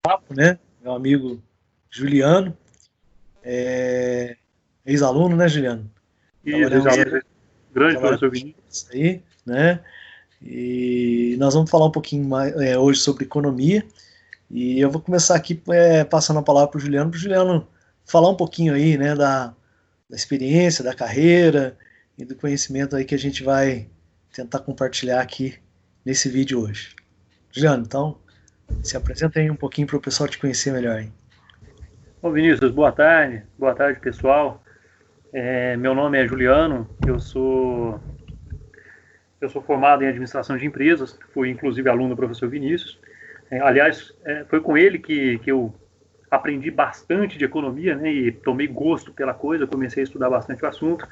papo, né? Meu amigo Juliano, ex-aluno, né, Juliano? Isso, Trabalhamos grande professor Vinícius. aí, né? E nós vamos falar um pouquinho mais hoje sobre economia. E eu vou começar aqui passando a palavra para o Juliano falar um pouquinho aí, né, da experiência, da carreira e do conhecimento aí que a gente vai tentar compartilhar aqui nesse vídeo hoje. Juliano, então, se apresenta aí um pouquinho para o pessoal te conhecer melhor, hein? Bom, Vinícius, boa tarde, pessoal. Meu nome é Juliano, eu sou formado em administração de empresas, fui inclusive aluno do professor Vinícius. Aliás, foi com ele que eu aprendi bastante de economia, né, e tomei gosto pela coisa, comecei a estudar bastante o assunto.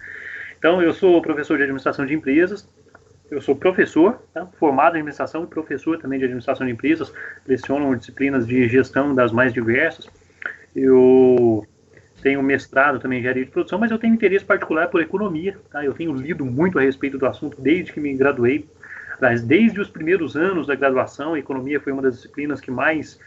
Então, eu sou professor de administração de empresas, eu sou professor, tá? Formado em administração e professor também de administração de empresas, leciono disciplinas de gestão das mais diversas. Eu tenho mestrado também em engenharia de produção, mas eu tenho interesse particular por economia, tá? Eu tenho lido muito a respeito do assunto desde que me graduei. Desde os primeiros anos da graduação, a economia foi uma das disciplinas que mais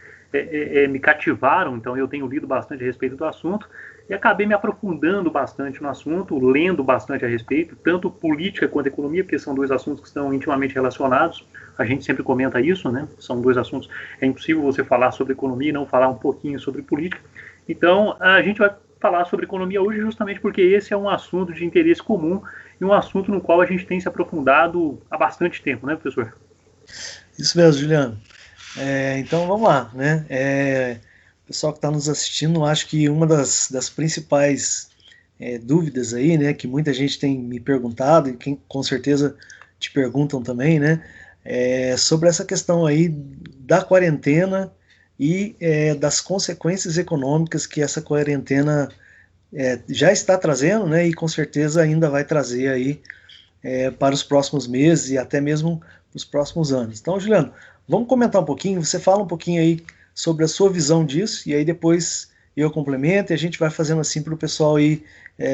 me cativaram, então eu tenho lido bastante a respeito do assunto e acabei me aprofundando bastante no assunto, lendo bastante a respeito, tanto política quanto economia, porque são dois assuntos que estão intimamente relacionados. A gente sempre comenta isso, né? São dois assuntos. É impossível você falar sobre economia e não falar um pouquinho sobre política. Então, a gente vai falar sobre economia hoje justamente porque esse é um assunto de interesse comum e um assunto no qual a gente tem se aprofundado há bastante tempo, né, professor? Isso mesmo, Juliano. Então vamos lá, né? Pessoal que está nos assistindo, acho que uma das principais dúvidas aí, né, que muita gente tem me perguntado e que com certeza te perguntam também, né, sobre essa questão aí da quarentena e das consequências econômicas que essa quarentena já está trazendo, né, e com certeza ainda vai trazer aí para os próximos meses e até mesmo os próximos anos. Então, Juliano, vamos comentar um pouquinho, você fala um pouquinho aí sobre a sua visão disso, e aí depois eu complemento e a gente vai fazendo assim para o pessoal ir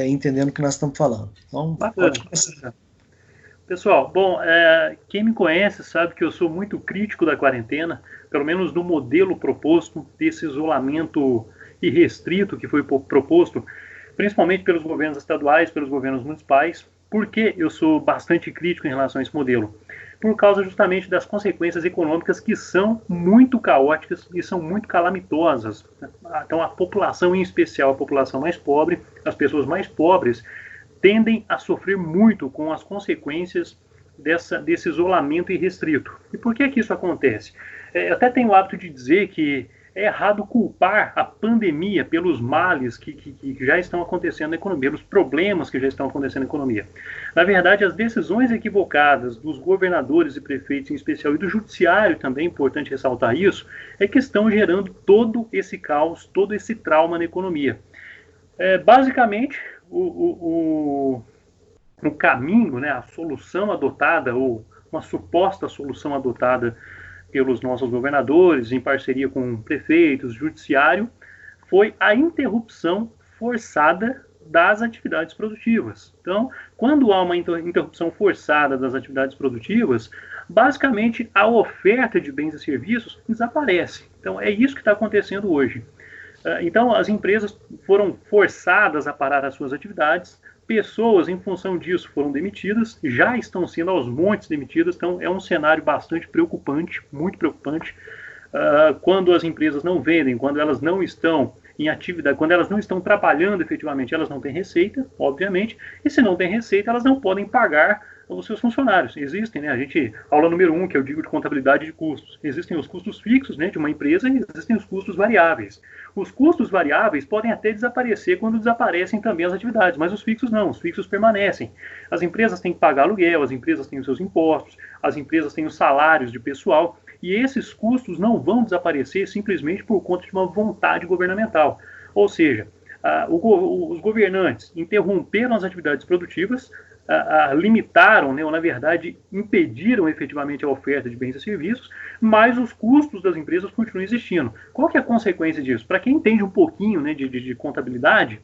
entendendo o que nós estamos falando. Então, Bacana. pode começar. Pessoal, bom, quem me conhece sabe que eu sou muito crítico da quarentena, pelo menos do modelo proposto, desse isolamento irrestrito que foi proposto, principalmente pelos governos estaduais, pelos governos municipais. Por que eu sou bastante crítico em relação a esse modelo? Por causa justamente das consequências econômicas que são muito caóticas e são muito calamitosas. Então, a população, em especial a população mais pobre, as pessoas mais pobres, tendem a sofrer muito com as consequências desse isolamento irrestrito. E por que isso acontece? Eu até tenho o hábito de dizer que é errado culpar a pandemia pelos males que já estão acontecendo na economia, pelos problemas que já estão acontecendo na economia. Na verdade, as decisões equivocadas dos governadores e prefeitos em especial, e do judiciário também, é importante ressaltar isso, é que estão gerando todo esse caos, todo esse trauma na economia. Basicamente, o caminho, né, a solução adotada, ou uma suposta solução adotada pelos nossos governadores, em parceria com prefeitos, judiciário, foi a interrupção forçada das atividades produtivas. Então, quando há uma interrupção forçada das atividades produtivas, basicamente a oferta de bens e serviços desaparece. Então, é isso que está acontecendo hoje. Então, as empresas foram forçadas a parar as suas atividades, pessoas, em função disso, foram demitidas, já estão sendo aos montes demitidas, então é um cenário bastante preocupante, muito preocupante. Quando as empresas não vendem, quando elas não estão em atividade, quando elas não estão trabalhando efetivamente, elas não têm receita, obviamente, e se não têm receita, elas não podem pagar os seus funcionários. Existem, né, aula número 1, que eu digo de contabilidade de custos, existem os custos fixos, né, de uma empresa e existem os custos variáveis. Os custos variáveis podem até desaparecer quando desaparecem também as atividades, mas os fixos não, os fixos permanecem. As empresas têm que pagar aluguel, as empresas têm os seus impostos, as empresas têm os salários de pessoal, e esses custos não vão desaparecer simplesmente por conta de uma vontade governamental. Ou seja, os governantes interromperam as atividades produtivas, limitaram, né, ou na verdade impediram efetivamente a oferta de bens e serviços, mas os custos das empresas continuam existindo. Qual que é a consequência disso? Para quem entende um pouquinho, né, de contabilidade,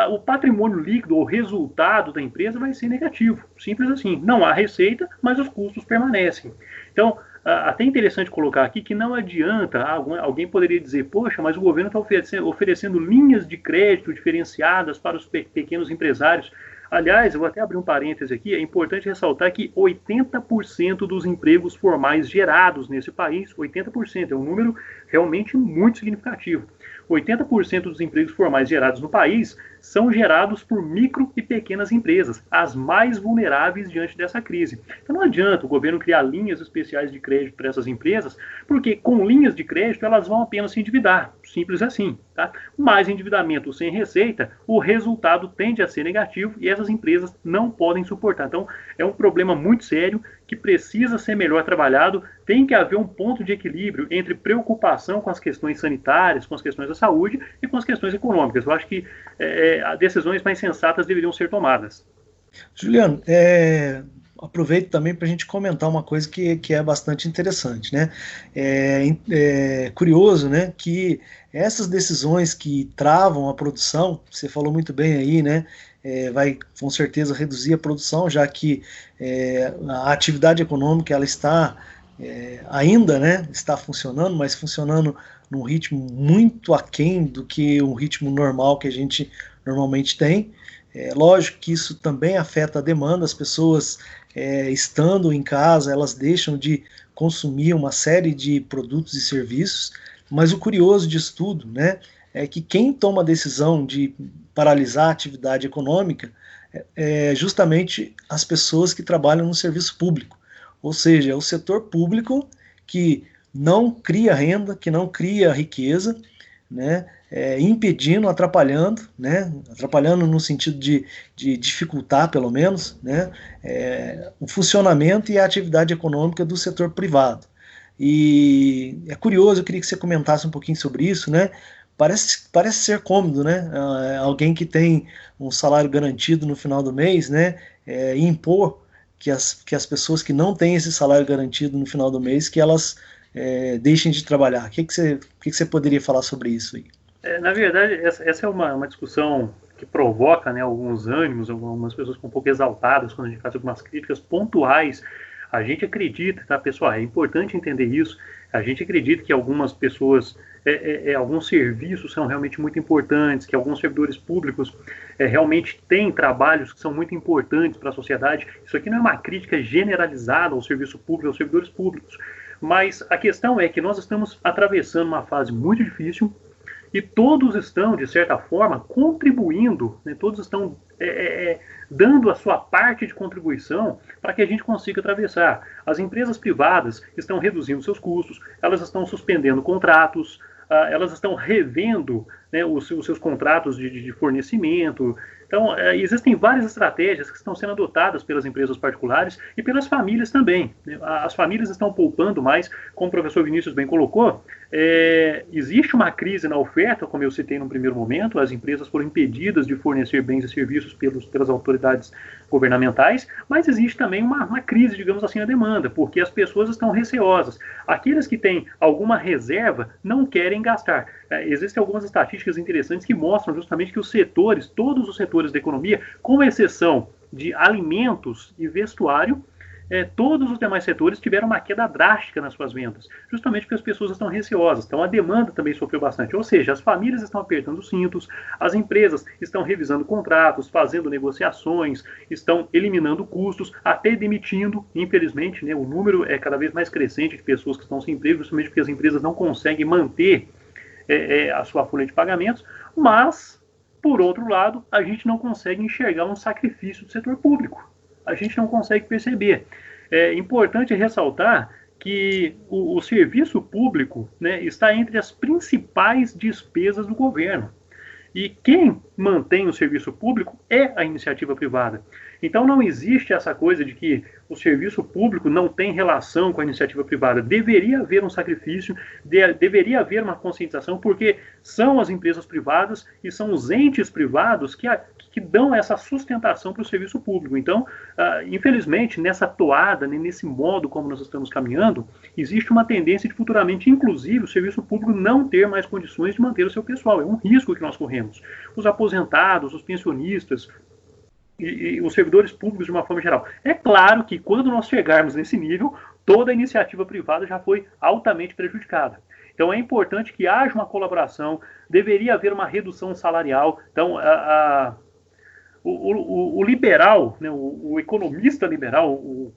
o patrimônio líquido, o resultado da empresa vai ser negativo. Simples assim. Não há receita, mas os custos permanecem. Então, até interessante colocar aqui que não adianta, alguém poderia dizer, poxa, mas o governo está oferecendo linhas de crédito diferenciadas para os pequenos empresários. Aliás, eu vou até abrir um parêntese aqui, é importante ressaltar que 80% dos empregos formais gerados nesse país, 80%, é um número realmente muito significativo. 80% dos empregos formais gerados no país são gerados por micro e pequenas empresas, as mais vulneráveis diante dessa crise. Então não adianta o governo criar linhas especiais de crédito para essas empresas, porque com linhas de crédito elas vão apenas se endividar, simples assim. Tá? Mais endividamento sem receita, o resultado tende a ser negativo e essas empresas não podem suportar. Então é um problema muito sério que precisa ser melhor trabalhado, tem que haver um ponto de equilíbrio entre preocupação com as questões sanitárias, com as questões da saúde e com as questões econômicas. Eu acho que decisões mais sensatas deveriam ser tomadas. Juliano, aproveito também para a gente comentar uma coisa que é bastante interessante, né? É curioso, né, que essas decisões que travam a produção, você falou muito bem aí, né? Vai com certeza reduzir a produção, já que a atividade econômica ela está ainda, né, está funcionando, mas funcionando num ritmo muito aquém do que um ritmo normal que a gente normalmente tem. Lógico que isso também afeta a demanda, as pessoas estando em casa, elas deixam de consumir uma série de produtos e serviços, mas o curioso disso tudo, né, é que quem toma a decisão de paralisar a atividade econômica é justamente as pessoas que trabalham no serviço público, ou seja, é o setor público que não cria renda, que não cria riqueza, né, impedindo, atrapalhando, né, atrapalhando no sentido de dificultar, pelo menos, né, o funcionamento e a atividade econômica do setor privado. E é curioso, eu queria que você comentasse um pouquinho sobre isso, né? Parece ser cômodo, né? Alguém que tem um salário garantido no final do mês, né? Impor que as pessoas que não têm esse salário garantido no final do mês, que elas deixem de trabalhar. O que você poderia falar sobre isso aí? Na verdade, essa é uma discussão que provoca, né, alguns ânimos, algumas pessoas ficam um pouco exaltadas quando a gente faz algumas críticas pontuais. A gente acredita, tá, pessoal? É importante entender isso. A gente acredita que algumas pessoas, alguns serviços são realmente muito importantes, que alguns servidores públicos realmente têm trabalhos que são muito importantes para a sociedade. Isso aqui não é uma crítica generalizada ao serviço público, aos servidores públicos. Mas a questão é que nós estamos atravessando uma fase muito difícil e todos estão, de certa forma, contribuindo, né, todos estão dando a sua parte de contribuição para que a gente consiga atravessar. As empresas privadas estão reduzindo seus custos, elas estão suspendendo contratos, elas estão revendo, né, os seus contratos de fornecimento. Então, existem várias estratégias que estão sendo adotadas pelas empresas particulares e pelas famílias também. As famílias estão poupando mais, como o professor Vinícius bem colocou. Existe uma crise na oferta, como eu citei no primeiro momento, as empresas foram impedidas de fornecer bens e serviços pelas autoridades governamentais, mas existe também uma crise, digamos assim, na demanda, porque as pessoas estão receosas. Aqueles que têm alguma reserva não querem gastar. Existem algumas estatísticas interessantes que mostram justamente que os setores, todos os setores da economia, com exceção de alimentos e vestuário, todos os demais setores tiveram uma queda drástica nas suas vendas, justamente porque as pessoas estão receosas. Então a demanda também sofreu bastante, ou seja, as famílias estão apertando os cintos, as empresas estão revisando contratos, fazendo negociações, estão eliminando custos, até demitindo, infelizmente, né, o número é cada vez mais crescente de pessoas que estão sem emprego, justamente porque as empresas não conseguem manter a sua folha de pagamentos, mas, por outro lado, a gente não consegue enxergar um sacrifício do setor público. A gente não consegue perceber. É importante ressaltar que o serviço público, né, está entre as principais despesas do governo. E quem mantém o serviço público é a iniciativa privada. Então não existe essa coisa de que o serviço público não tem relação com a iniciativa privada. Deveria haver um sacrifício, deveria haver uma conscientização, porque são as empresas privadas e são os entes privados que dão essa sustentação para o serviço público. Então, infelizmente, nessa toada, nesse modo como nós estamos caminhando, existe uma tendência de futuramente, inclusive, o serviço público não ter mais condições de manter o seu pessoal. É um risco que nós corremos. Os aposentados, os pensionistas e os servidores públicos de uma forma geral. É claro que quando nós chegarmos nesse nível, toda a iniciativa privada já foi altamente prejudicada. Então é importante que haja uma colaboração, deveria haver uma redução salarial. Então o liberal, né, o economista liberal, o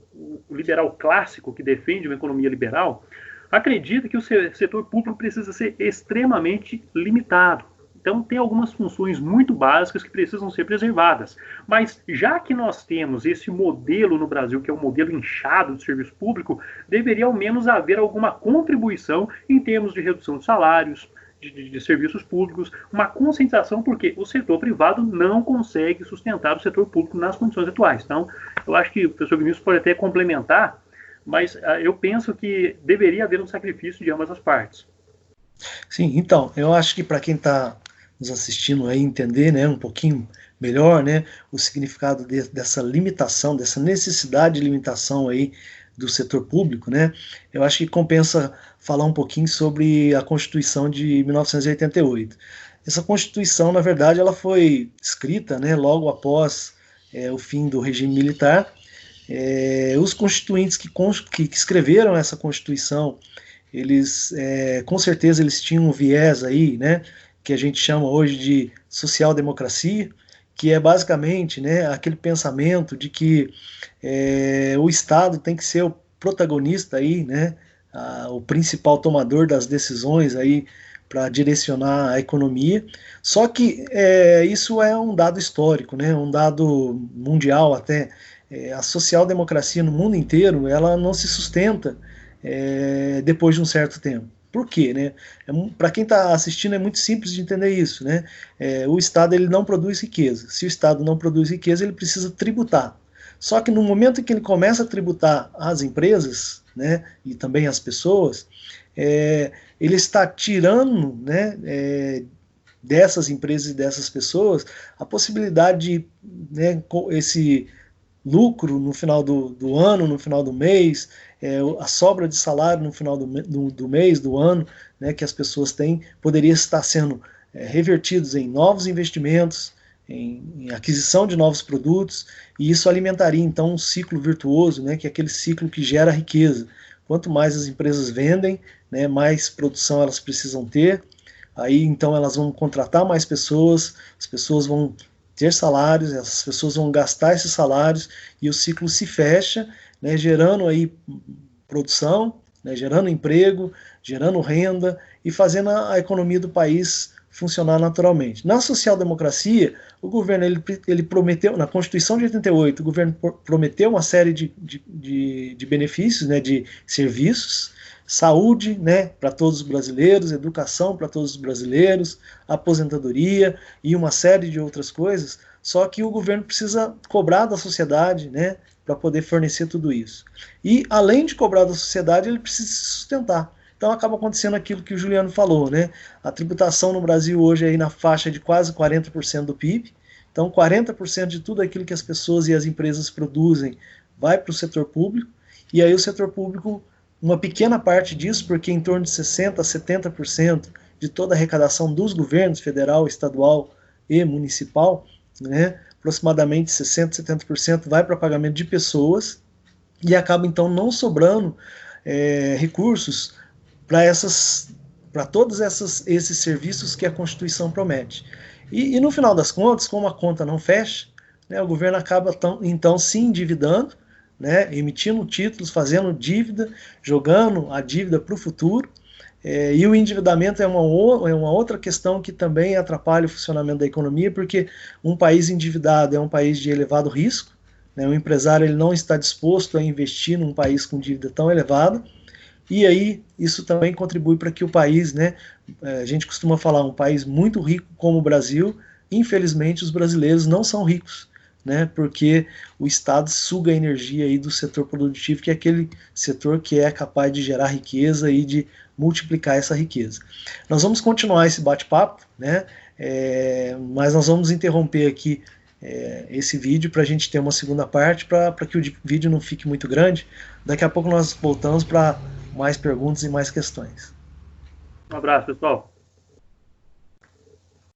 liberal clássico que defende uma economia liberal, acredita que o setor público precisa ser extremamente limitado. Então, tem algumas funções muito básicas que precisam ser preservadas. Mas, já que nós temos esse modelo no Brasil, que é um modelo inchado de serviço público, deveria ao menos haver alguma contribuição em termos de redução de salários, de serviços públicos, uma conscientização, porque o setor privado não consegue sustentar o setor público nas condições atuais. Então, eu acho que o professor Vinícius pode até complementar, mas eu penso que deveria haver um sacrifício de ambas as partes. Sim, então, eu acho que para quem está nos assistindo aí entender, né, um pouquinho melhor, né, o significado dessa limitação, dessa necessidade de limitação aí do setor público, né, eu acho que compensa falar um pouquinho sobre a Constituição de 1988. Essa Constituição, na verdade, ela foi escrita, né, logo após o fim do regime militar. Os constituintes que escreveram essa Constituição, eles, com certeza, eles tinham um viés aí, né, que a gente chama hoje de social-democracia, que é basicamente, né, aquele pensamento de que o Estado tem que ser o protagonista aí, né, o principal tomador das decisões aí para direcionar a economia. Só que isso é um dado histórico, né, um dado mundial até. A social-democracia no mundo inteiro, ela não se sustenta depois de um certo tempo. Por quê? Né? Para quem está assistindo é muito simples de entender isso. Né? O Estado ele não produz riqueza. Se o Estado não produz riqueza, ele precisa tributar. Só que no momento em que ele começa a tributar as empresas, né, e também as pessoas, ele está tirando, né, dessas empresas e dessas pessoas a possibilidade de, né, esse lucro no final do ano, no final do mês, a sobra de salário no final do mês, do ano, né, que as pessoas têm, poderia estar sendo revertidos em novos investimentos, em aquisição de novos produtos, e isso alimentaria então um ciclo virtuoso, né, que é aquele ciclo que gera riqueza. Quanto mais as empresas vendem, né, mais produção elas precisam ter, aí então elas vão contratar mais pessoas, as pessoas vão ter salários, essas pessoas vão gastar esses salários e o ciclo se fecha, né, gerando aí produção, né, gerando emprego, gerando renda e fazendo a economia do país funcionar naturalmente. Na social-democracia, o governo ele prometeu, na Constituição de 88, o governo prometeu uma série de benefícios, né, de serviços, saúde, né, para todos os brasileiros, educação para todos os brasileiros, aposentadoria e uma série de outras coisas, só que o governo precisa cobrar da sociedade, né, para poder fornecer tudo isso. E, além de cobrar da sociedade, ele precisa se sustentar. Então acaba acontecendo aquilo que o Juliano falou, né? A tributação no Brasil hoje é aí na faixa de quase 40% do PIB, então 40% de tudo aquilo que as pessoas e as empresas produzem vai para o setor público, e aí o setor público, uma pequena parte disso, porque em torno de 60% a 70% de toda a arrecadação dos governos federal, estadual e municipal, né, aproximadamente 60%, 70% vai para pagamento de pessoas, e acaba então não sobrando recursos para todos esses serviços que a Constituição promete. E no final das contas, como a conta não fecha, né, o governo acaba então se endividando, né, emitindo títulos, fazendo dívida, jogando a dívida para o futuro, e o endividamento é uma outra questão que também atrapalha o funcionamento da economia, porque um país endividado é um país de elevado risco, né, o empresário ele não está disposto a investir num país com dívida tão elevada, e aí isso também contribui para que o país, né, a gente costuma falar, um país muito rico como o Brasil, infelizmente os brasileiros não são ricos, né, porque o Estado suga a energia aí do setor produtivo, que é aquele setor que é capaz de gerar riqueza e de multiplicar essa riqueza. Nós vamos continuar esse bate-papo, né, mas nós vamos interromper aqui esse vídeo para a gente ter uma segunda parte, para que o vídeo não fique muito grande. Daqui a pouco nós voltamos para mais perguntas e mais questões. Um abraço, pessoal.